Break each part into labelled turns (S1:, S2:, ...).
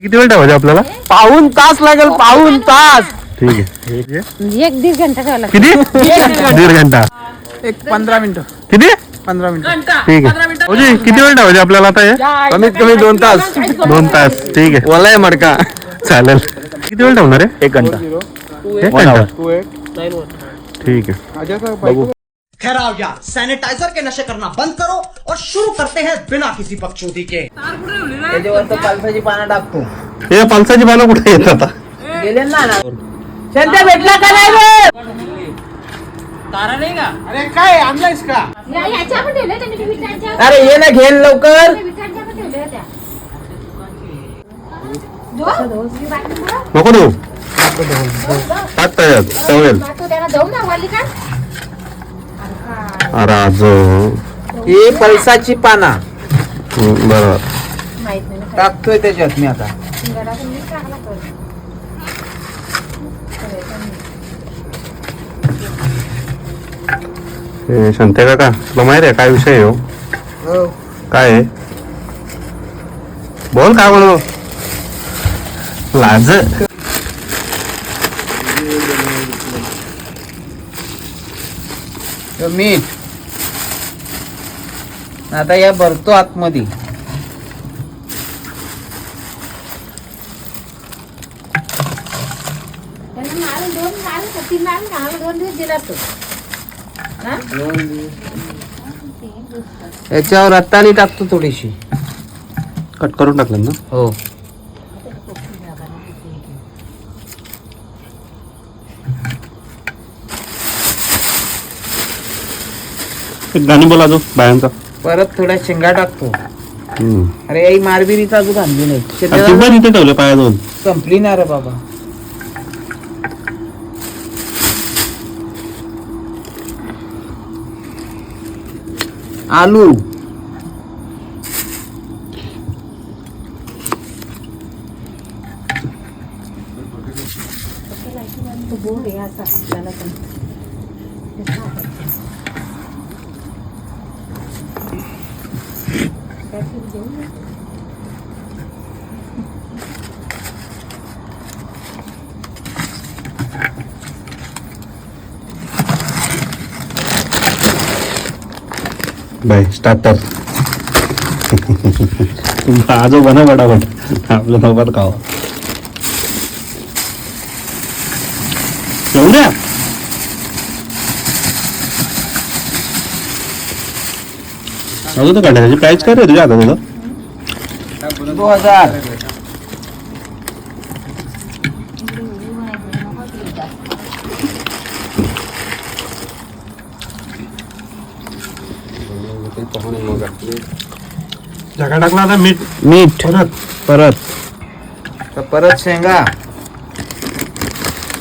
S1: किती वेळ ठेवायचे आपल्याला?
S2: पाऊण तास लागेल, पाऊण तास.
S1: ठीक आहे.
S3: एक दीड घंटा ठेवला.
S1: किती? दीड घंटा.
S2: एक 15 मिनिटं.
S1: किती?
S2: 15 मिनिटं.
S1: ठीक आहे. भाऊजी किती वेळ ठेवायचे आपल्याला आता हे?
S2: कमीत कमी 2 तास.
S1: 2 तास. ठीक आहे.
S2: ओलाय मडका.
S1: चालेल. किती वेळ ठेवणार आहे?
S2: 1 घंटा.
S1: 1 घंटा. ठीक आहे. बघू.
S4: ठहराओ यार, सैनिटाइजर के नशे करना बंद करो और शुरू करते हैं बिना किसी बकचोदी के.
S2: त्याच्यावर तर पालसाची पानं टाकतो.
S1: हे पालसाची पानं कुठे येत आता?
S2: गेले ना.
S3: संध्या भेटला का नाही रे?
S2: तारा नाही का? अरे काय आणलायस का?
S3: याच्या पण ठेवल्या त्यांनी विटांच्या.
S2: अरे ये ना घेन लवकर.
S3: विटांच्या पण ठेवल्या होत्या.
S1: नको देऊ. टाक त्याच्यात सवयेल.
S3: तू त्याला जाऊ ना वाली का?
S1: अरे आज
S2: ही पलसाची पाना
S1: बरोबर.
S3: माहित नाही.
S2: टाकतोय त्याच्यात मी आता.
S3: घरातून मी टाकला तो.
S1: हे शांते काका तुला माहिती आहे काय विषय आहे हो?
S2: हो.
S1: काय आहे? बोल काय बोलू लाज.
S2: मीठ आता या भरतो आतमध्ये.
S3: त्यांना माल 3 माल 2 दिवस दिला तो. हा?
S2: याच्यावर रताळी टाकतो थोडीशी.
S1: कट करून टाकलं ना?
S2: हो.
S1: एक गाणी बोला जो बायांचा.
S2: परत थोड्या शेंगा टाकतो.
S1: हम्म.
S2: अरे आई मारबिरीचा अजून आणली नाही.
S1: आणि तू पण इथे ठेवले पाया दोन.
S2: संपली ना रे बाबा. आलू
S3: तो बोल रे असा त्याला पण.
S1: Bye starter. आजो बना फटाफट आपल्या सोबत खावा. एवढ्या अजून तर काढा त्याची प्राईस काय रे तुझ्या आता तुझं?
S2: 2000.
S1: जागा टाकला आता मीठ.
S2: मीठ
S1: परत
S2: तर परत शेंगा.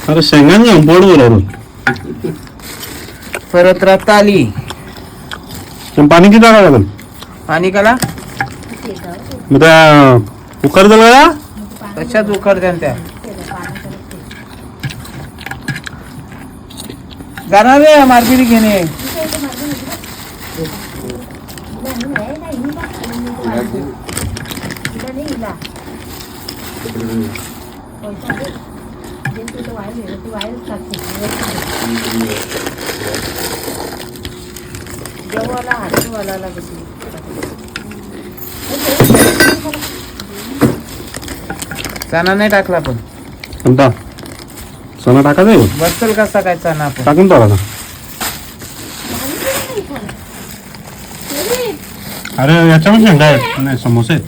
S1: अरे शेंगांना बोर्ड बोलावरून
S2: परत रताळी.
S1: पाणी किती टाकावं लागेल?
S2: पाणी कला
S1: मग त्या उकर झाला
S2: कशात उखडत्या त्या. जाणार रे मारबिरी घेणे. चणा नाही टाकला पण.
S1: कोणता चणा टाकायचा आहे?
S2: बसल कसा काय चणा आपण.
S1: टाकून टाका ना. अरे याच्यामध्ये शेंगा आहेत नाही समोसे आहेत.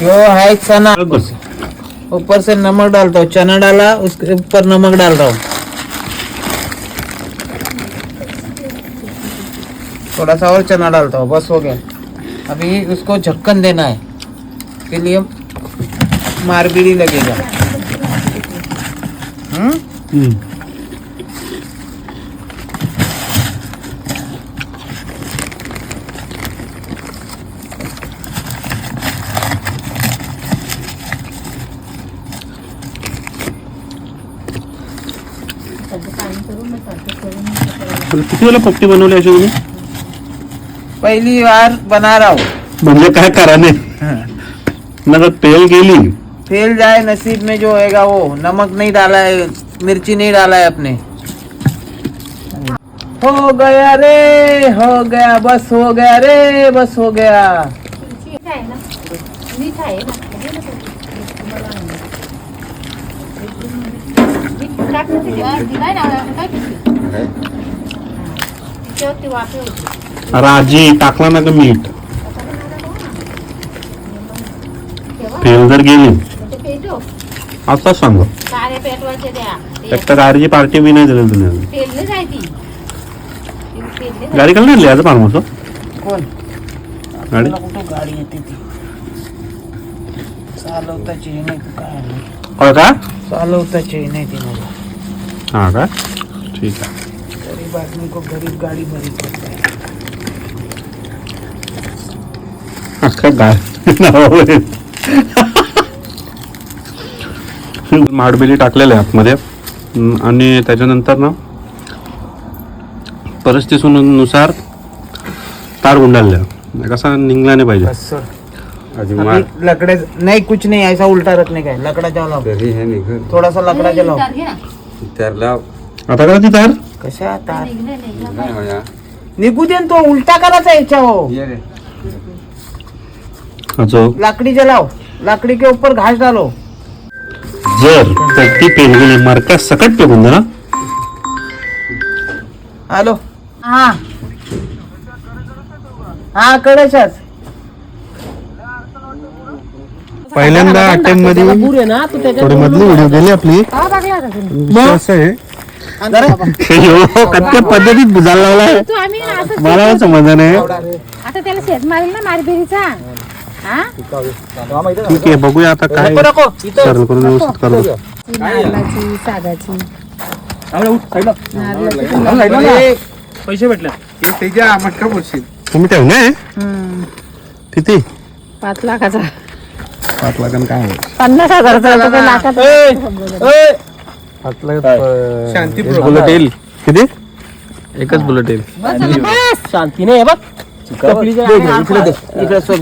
S2: यो है चना.
S1: बस
S2: ऊपर से नमक डालता हूँ. चना डाला उसके ऊपर नमक डाल रहा हूँ. थोड़ा सा और चना डालता हूँ. बस हो गया. अभी उसको ढक्कन देना है. के लिए मारबीड़ी लगेगा.
S1: किती वेळा पोपटी बनवली अशी तुम्ही?
S2: पहली बार बना रहा हूँ.
S1: म्हणजे काय करा नाही ना तेल गेली.
S2: फेल जाए नसीब में जो होएगा वो. नमक नहीं डाला है, मिर्ची नहीं डाला है अपने. हो गया रे, हो गया, बस हो गया रे, बस हो गया.
S3: मीठ आहे ना, मीठ आहे ना. मीठ टाकलं ते दिलाय ना, काय किती त्याच्यावरती वाफे होते.
S1: राजी टाकला ना का मीठ. फेल जर गेली
S3: ते पेटो
S1: आता सांग.
S3: सारे पेटवायचे द्या.
S1: एक तर गाडीची पार्टी बी नाही दिली तुम्ही.
S3: पेलले जाय ती
S1: गाडी काल नाही आज पाहून
S2: कोण
S1: गाडी
S2: आपल्याला कुठे गाडी येते ती चालवताची नाही तर काय नाही.
S1: कळ का
S2: चालवताची नाही ती मला.
S1: हा का ठीक आहे.
S2: गरीब आदमी को गरीब गाड़ी भरी करता है.
S1: अख्खा गाडी माडबिली टाकलेले आतमध्ये आणि त्याच्यानंतर ना परिस्थितीनुसार तार गुंडाळल्या कसा निघला नाही पाहिजे.
S2: बस सर अभी लकड़े नहीं, कुछ नहीं, ऐसा उल्टा रखने का है. लकड़ा जलाओ, थोड़ा सा लकड़ा जलाओ.
S1: आता करा ती तार
S2: कशा तार निघू दे न, तो उल्टा करायचा याच्या हो.
S1: अजो
S2: लकड़ी जलाओ, लकड़ी के ऊपर घास डालो.
S1: जर तर ती पेनगुली मरका सकट पेकून दे ना.
S2: हॅलो, हा हा कडेचाच.
S1: पहिल्यांदा अटेम्प मध्ये थोडी मधली व्हिडिओ गेली आपली. असं आहे कत्या पद्धतीत बुजायला लागलाय.
S3: तू आम्ही असं
S1: मला समाधान आहे.
S3: आता त्याला शेत मारेल ना मारबेरीचा. हा
S1: ठीक आहे बघूया आता काय
S2: नको
S1: सरळ करून व्यवस्थित करू.
S3: नारळाची सागाची
S2: पैसे भेटले मटका बोलशील.
S1: तुम्ही ठेव ना किती
S3: 5 लाखाचा
S1: 5 लाखांना काय
S3: 50,000चा तो काही लाखात
S2: शांती
S1: बुलेट येईल किती एकच बुलेट येईल.
S2: शांती नाही बघ. इकडे सोड.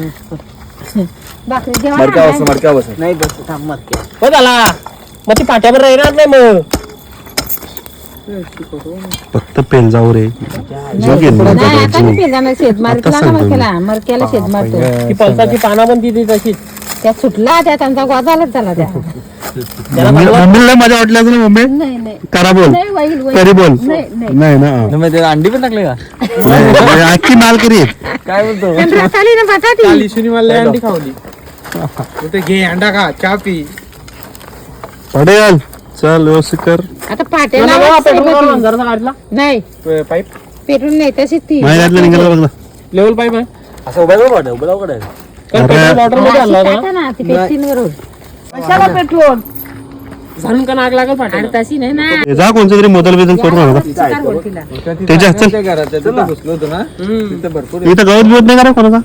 S3: भाकरी जेवण
S2: नाही बस थांब मत के.
S5: हो झाला मग ती पाट्यावर राहणार नाही मग.
S1: फक्त पेन जाऊ रे
S3: नाही आता नाही पेरणार शेत मारतला ना मरक्याला शेत मारतो.
S5: ती पलसाची पाना पण ती तशी
S3: त्या सुटला त्या त्यांचा गोदालाच झाला त्या.
S1: मम्मीला मजा वाटली असेल मम्मी
S3: नाही नाही
S1: करा बोल
S3: नाही होईल होईल.
S1: तरी बोल
S3: नाही नाही
S1: नाही ना
S5: अंडी पण टाकले का
S1: आजची माल करी
S5: काय बोलतो
S3: पण रताळी ना बटाटी
S2: अंडी खावली. ते घे अंडा खा, चहा पी.
S1: पडेल चल व्यवस्थित कर.
S3: आता पाट्याला
S5: काढला
S3: नाही
S2: पाईप
S3: पेटून नाही तशीच ती
S1: माझ्यातलं निघालं बघ ना.
S5: लेवल पाईप आहे असं उभा उभा उभा
S1: अरे,
S5: वॉटर मध्ये आणला होता
S3: टाका ना ती पेटतीन वरून
S2: कशाला पेट्रोल.
S5: झाडून का नाग लागल
S3: आणि
S5: पाट्या
S3: तशी नाही ना
S1: ते जा कोणचं तरी मोदल बिदल करून आणा.
S3: चिकार बोल तिला.
S1: त्याच्या चल
S2: बसलो होतो ना तिथं भरपूर.
S1: इथं गवत बिवत नाही करा कोणाचा.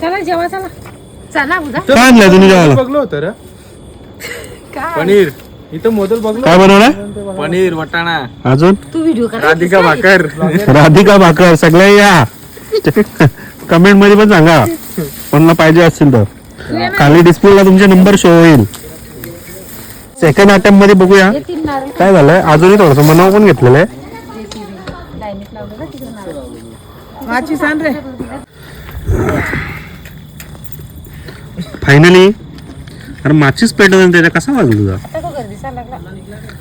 S3: चला जेवा चला चला उद्या
S1: काय आणलंय तुम्ही जेवायला
S2: बघलो होतं रे
S3: काय
S2: पनीर. इथं मोदल बघलो.
S1: काय बनवलंय
S2: पनीर वटाणा
S1: अजून
S3: तू व्हिडिओ कर
S2: राधिका भाकर.
S1: राधिका भाकर सगळ्या या कमेंट मध्ये पण सांगा कोणाला पाहिजे असतील तर. खाली डिस्प्लेला तुमचे नंबर शो होईल. सेकंड अटेम्प्ट मध्ये बघूया
S3: तीन नारळ
S1: काय झालंय. अजूनही थोडस मनाव पण घेतलेलं आहे.
S3: लाईनीत लावलं ना तिकडे नारळ.
S2: माझी सांग रे.
S1: फायनली अरे माचीच पेटवून त्याच्या कसा वाजला तुझा
S3: आता तो गर्दी दिसायला लागला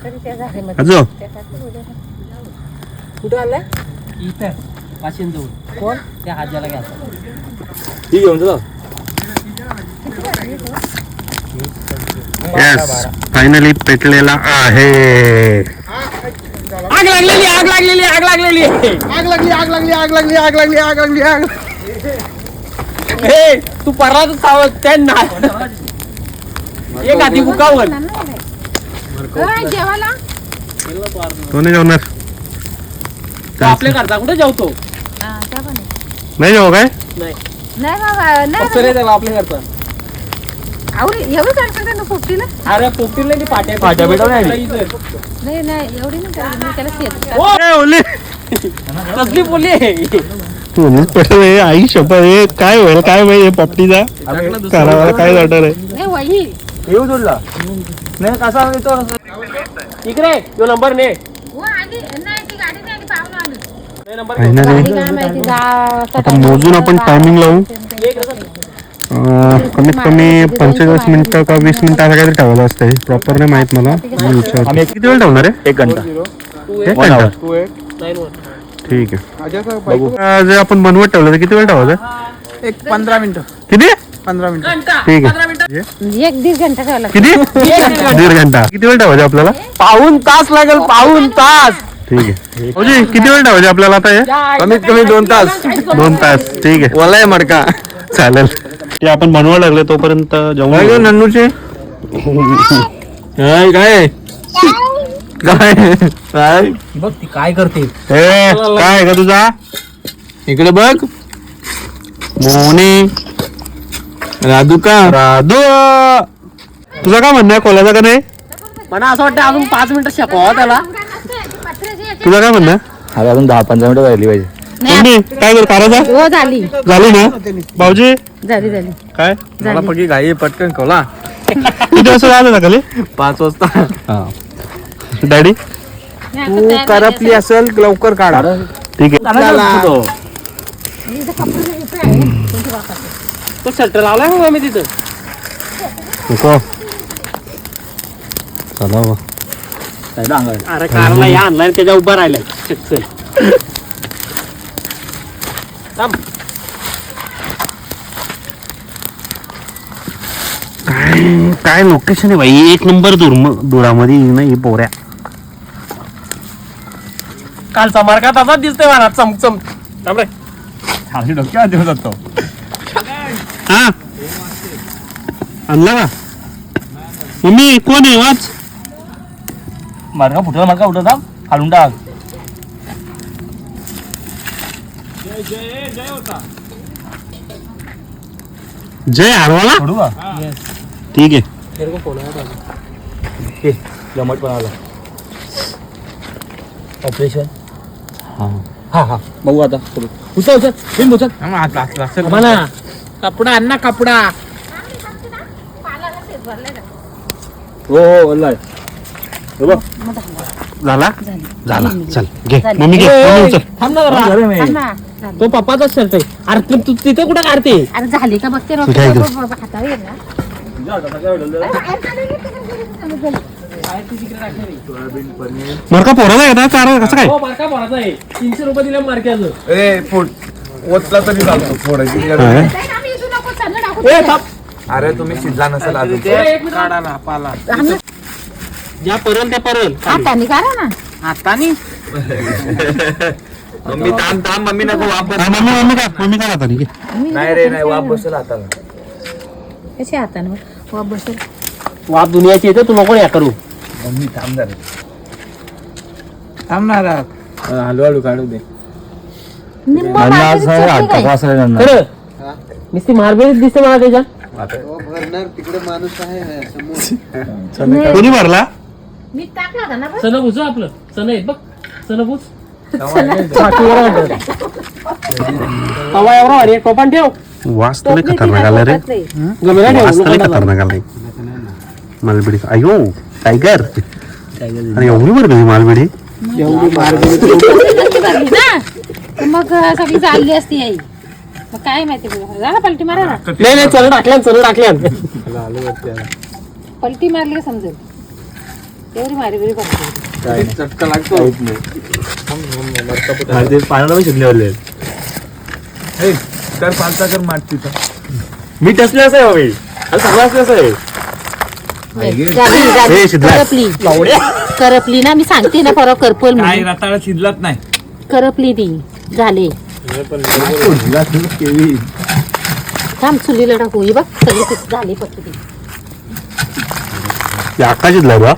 S3: तरी त्या झाले मग
S1: अजो
S5: कुठे आलाय इथे पाचशे जवळ कोण त्या हाजाला घ्या
S1: येस फायनली पेटलेला आहे.
S5: आग लागलेली आग लागलेली आग लागलेली
S2: आग लागली आग लागली आग लागली आग लागली आग लागली आग.
S5: हे तू परत सावध त्यांना एक आधी बुकावर
S3: जेवायला
S1: तो नाही जेवणार
S5: आपल्या करता कुठे जेवतो
S3: हा, त्या पण आहे.
S1: नाही जेव काय
S5: नाही
S3: नाही बाबा नाही
S5: सर त्याला आपल्या करता
S3: आवडी एवढी करतात ना पोपटीला
S5: अरे पोपटीला की पाट्या
S3: नाही नाही एवढी नाही करायची. मी त्याला शेत
S1: ओले
S5: कसली बोली
S1: पोलीस पटेल हे आई शपथ हे काय होईल काय माहिती पॉपटीचा करावा काय वाटत आहे
S3: हे वही
S5: येऊ जोडला नाही कसा येतो इकडे तो नंबर ने
S3: हो आली नाही ती गाडी नाही आली पाहुणं आली
S5: नंबर
S1: काही ना
S3: गाडी
S1: नाही
S3: काय माहिती जा
S1: आता मोजून आपण टायमिंग लावू कमीत कमी 45 मिनिटं का 20 मिनिटं असं काहीतरी ठेवलं असतं प्रॉपर नाही माहित मला मी विचारतो. किती वेळ ठेवणार आहे
S6: 1 घंटा
S1: 1 घंटा
S5: 91
S1: ठीक आहे जे आपण बनवत ठेवलं तर किती वेळ ठेवायचं
S2: एक 15 मिनिटं
S1: किती
S2: 15 मिनिटं
S1: ठीक आहे
S3: एक दीड घंटा ठेवला
S1: किती 1.5 घंटा किती वेळ ठेवायचं आपल्याला
S5: पाऊण तास लागेल पाऊण तास
S1: ठीक आहे भाऊजी किती वेळ ठेवायचे आपल्याला आता हे
S2: कमीत कमी 2 तास
S1: 2 तास ठीक आहे
S2: ओलाय मडका
S1: चालेल ते आपण बनवायला लागले तोपर्यंत जेवण
S2: नन्नूचे
S1: काय काय काय काय
S5: बघ ती काय करते
S1: ए काय आहे का तुझा
S2: इकडे बघ
S1: मोनी
S2: राधू का
S1: राधू तुझा काय म्हणणं आहे कोल्याचा का नाही
S5: मला असं वाटतं अजून 5 मिनिटं शिकवा त्याला
S1: तुझा काय म्हणणं आहे?
S6: अरे अजून 10-15 मिनिटं राहिली पाहिजे
S1: मम्मी काय कर काराचा
S3: हो झाली
S1: झाली ना भाऊजी
S3: झाली झाली
S1: काय
S2: मला पकी घाई पटकन खोला
S1: किती वाजता जायचं ना खाली
S2: 5 वाजता
S1: डॅडी
S2: तू करपली असेल लवकर काढा
S1: ठीक आहे
S5: तो शटर लावलाय मग आम्ही तिथं
S1: नको चला बा
S5: अरे कारला या आणलाय त्याच्या उभा राहिलाय चल थांब
S1: काय लोकेशन आहे भाई 1 नंबर धुरामध्ये नाही पोऱ्या
S5: कालचा मार्का तसाच दिसतोय मला चमचम थांब रे
S6: खाली डोक्यात देऊ जातो
S1: हा आणला का मम्मी कोण आहे वाच
S6: मार्का फुटला मार्का उठत थांब खालून टाक
S1: जय हरवाला
S6: सोडू का
S1: ठीक आहे
S5: तेरे को फोन आया था
S6: जमट पण आला ऑपरेशन
S5: हा हा बघू आता उचल उचल बिन उचल मला कपडा आण ना कपडा
S6: हो हो बोललाय
S1: झाला झाला चल घे मम्मी घे मम्मी उचल
S5: थांब ना जरा.
S6: अरे मी
S3: थांब ना, झाली.
S5: तो पप्पाचा शर्ट आहे अरे तू तिथे कुठं काढते
S3: अरे झाली का बघते
S1: तू काय कर?
S3: हातावर येईल ना
S1: मरका पोराला आहे ना चार कसं काय
S5: हो मार्का भरायचा आहे 300 रुपये दिले मार्क्याचं
S2: ए फुट ओतला तरी चालतो फोडायची
S1: हा?
S3: नाही, आम्ही इथून नको, चाललं टाकू.
S5: ए थांब
S2: अरे तुम्ही शिजला नसेल अजून
S5: एक मिनिट.
S2: काढा ना पाला
S3: आम्ही
S5: ज्या परल त्या परल
S3: हाताने करा ना
S2: हातानी मम्मी थांब थांब मम्मी नको वापस
S1: हा, मम्मी काय आता घे
S2: नाही रे नाही वाप बसेल हाताला
S3: कशी हाताने वा बसेल
S5: वाप दुनियाची येते तू नको या करू
S2: मम्मी थांब जरा थांब ना हळूहळू काढू दे
S3: निम्म
S6: आणि
S3: मार्केट
S6: आज
S3: चटणी काय?
S6: वाचलं त्यांना
S5: खरं नुसती मारबेरीच दिसते मला त्याच्या
S3: नाही,
S1: कोणी भरला
S3: मीठ टाकलं होतं ना बघ.
S5: सण बुज आपलं सण आहे बघ सण बुज तवा एवढा आणि टोपण ठेव
S1: वास तर लय
S3: टोपली
S1: खतरनाक
S3: तिला
S1: आला रे
S3: टोपातलं आहे.
S5: गमेला ठेव
S1: वास तर लय
S5: लोखंडाचा.
S1: खतरनाक आलाय मालबिडी अयो टायगर अरे एवढी भरली ही मालबिडी
S3: कशी भरली ना तर मग सगळी चालली असती आई मग काय माहिती बघा झाला पलटी मारा ना
S5: नाही नाही चल टाकल्या
S3: पलटी मारली का समजेल एवढी मारी बिरी पडते
S2: चटका लागतो
S6: पाण्याला शिकले
S2: तर पालता कर माठ तिथं
S6: मी टसले असं आहे भाई सगळं असं आहे
S1: ए, शिजला.
S3: करपली ना मी सांगते ना परवा करपल
S2: काय
S3: म्हणून.
S2: रताळा शिजलाच नाही
S3: करपली ती झाले थांब चुलीला टाकू ही बघ सगळी फक्त झाली फक्त ती
S1: आकाशीत बा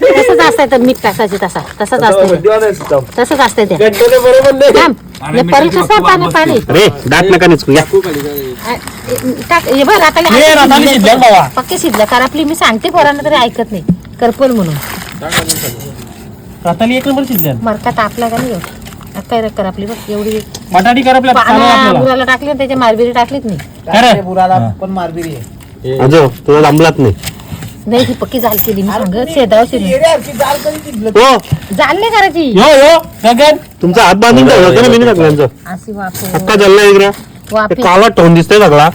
S3: तसंच असतंय तर मीठ टाकायचे तसंच असतंय तसंच असतंय त्या
S5: बरोबर नाही
S3: थांब हे परत कसं पाणी पाणी
S1: रे दात नका निचकू या
S3: टाक हे बघ
S5: हे रताळी
S3: राताली
S5: शिजल्या बाबा
S3: पक्के शिजलं करपली मी सांगते पोरांना तरी ऐकत नाही करपल म्हणून
S5: रताळी एक नंबर शिजल्या
S3: मरका तापला का नाही काय कर आपली बघ एवढी
S5: बटाटी कर आपल्या चालू आहे आपल्याला.
S3: मुलाला टाकले त्याच्या मारबिरी टाकलीच नाही
S5: खरं?
S2: बुराला पण मारबिरी आहे.
S1: अजो तुला जमलाच नाही
S3: नाही ती पक्की जाल केली मी सांगत शेतावर शिरली.
S2: जाल कधी तिथलं
S1: हो
S3: जाल नाही करायची
S5: यो गगन
S1: तुमचा हात बांधून ठेवला होता ना मी सगळ्यांचं
S3: अशी वाप
S1: अक्का चालला इकडे
S3: वापे
S1: काला टोन दिसतोय सगळा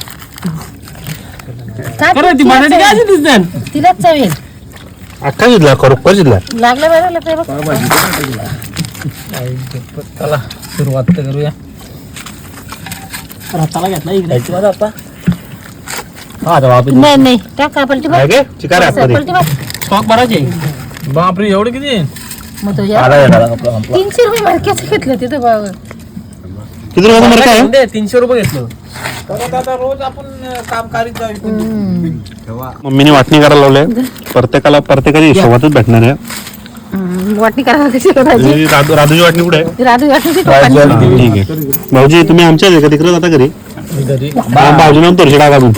S3: काय
S5: खरं ती बटाटी काय अशी दिसते?
S3: तिलाच चवेल
S1: अख्खा शिजला खरोखर शिजला
S3: लागलं बरं लागलं बघ
S2: चला सुरुवात तर करूया.
S5: रताळा घेतला इकडे.
S6: हा आता वापस
S3: नाही नाही टाका पलटी बघ
S1: काय गे चिकार आतमध्ये
S3: पलटी बघ
S5: स्टॉक भरायचे. बापरे एवढे किती?
S3: मग तुझ्या
S6: आला येणार आपला
S3: 300 रुपये मार्केट घेतलं तिथं बाबा
S1: किती रुपयाचं मरका आहे
S5: दे, 300 रुपये घेतलं.
S2: परत आता रोज आपण काम करीत जाऊ.
S1: मम्मीने वाटणी करायला लावले प्रत्येकाची हिशोबातच भेटणार आहे
S3: वाटणी करायला कशी करायची
S1: ही राजूची वाटणी कुठे आहे
S3: राधू वाटणी
S1: ठीक आहे भाऊजी तुम्ही आमच्या का तिकडे जाता घरी भाऊजी नाव तोरशी टाका अजून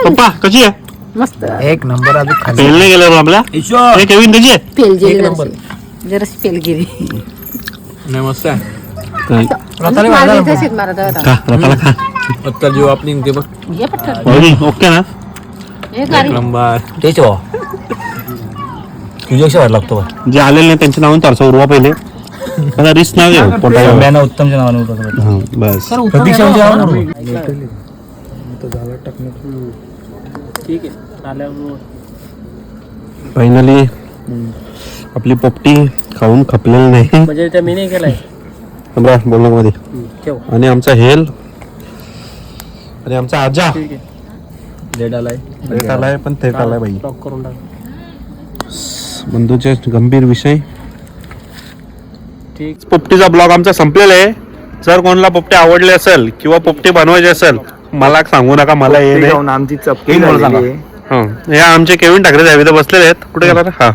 S1: पप्पा कशी आहे
S3: मस्त
S2: एक नंबर अजून खाली.
S1: पेल नाही गेलं आपल्या हे केविन कशी आहे
S3: पेल गेली जरा पेल गेली
S5: नाही मस्त आहे.
S3: तशीच मारत होता
S1: खा रताला खा
S5: आत्ता जीव आपली ते बघ.
S3: ये पटकन
S1: भाऊजी ओके ना
S3: हे गाडी
S5: नंबर.
S6: तेच भाऊ तुझ्यापेक्षा वाट लागतो बा.
S1: जे आलेले नाही त्यांच्या नावाने तारसा उरवा पहिले आता रिस्क नाव घेऊ पोटाला
S6: सम्यानं उत्तमच्या नावाने उठवतो.
S1: हा बस
S6: प्रतीक्षा म्हणजे नावाने उठवतो.
S5: ठीक आहे. आल्यावर
S1: फायनली आपली पोपटी खाऊन खपलेली नाही
S5: म्हणजे त्या मी नाही केलाय.
S1: बरं बोलणं मध्ये
S5: ठेव.
S1: आणि आमचा हेल आणि आमचा आजा
S5: ठीक आहे.
S6: लेट आलाय.
S1: एक आलाय पण ते आलाय बाई
S5: स्टॉक करून टाक.
S1: बंधूचे गंभीर विषय
S5: ठीक.
S1: पोपटीचा ब्लॉग आमचा संपलेला आहे. जर कोणाला पोपटी आवडली असेल किंवा पोपटी बनवायची असेल मला सांगू नका मला हे नाही
S2: आमची चपकी
S6: केक मला सांगा.
S1: हं. हे आमचे केविन ठाकरे साहेब इथं बसलेले आहेत कुठे गेला रे? हा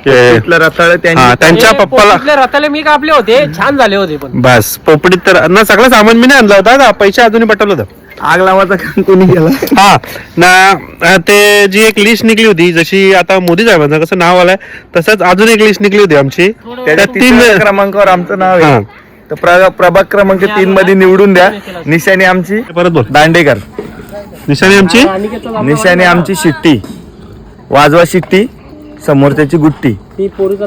S2: रताळ
S1: हा त्यांच्या पप्पाला
S5: पोपटीतले रताळे मी कापले होते, छान झाले होते पण.
S1: बस पोपटीत तर ना सगळं सामान मी नाही आणलं होतं का पैसे अजूनही पटवलं होतं
S2: आग लावायचा काम कोणी केला.
S1: हा ना ते जी एक लिस्ट निघली होती जशी आता मोदी साहेबांचं कसं नाव आलंय तसंच अजून एक लिस्ट निघली होती आमची त्याच्यात 3
S2: क्रमांकावर आमचं नाव
S1: हा
S2: आहे. तर प्रभाग क्रमांक 3 मध्ये निवडून द्या. निशाणी आमची
S1: परत बोल
S2: दांडेकर,
S1: निशाणी आमची
S2: निशाणी आमची शिट्टी, वाजवा शिट्टी, समोरच्याची गुट्टी.
S5: ती पोरीचा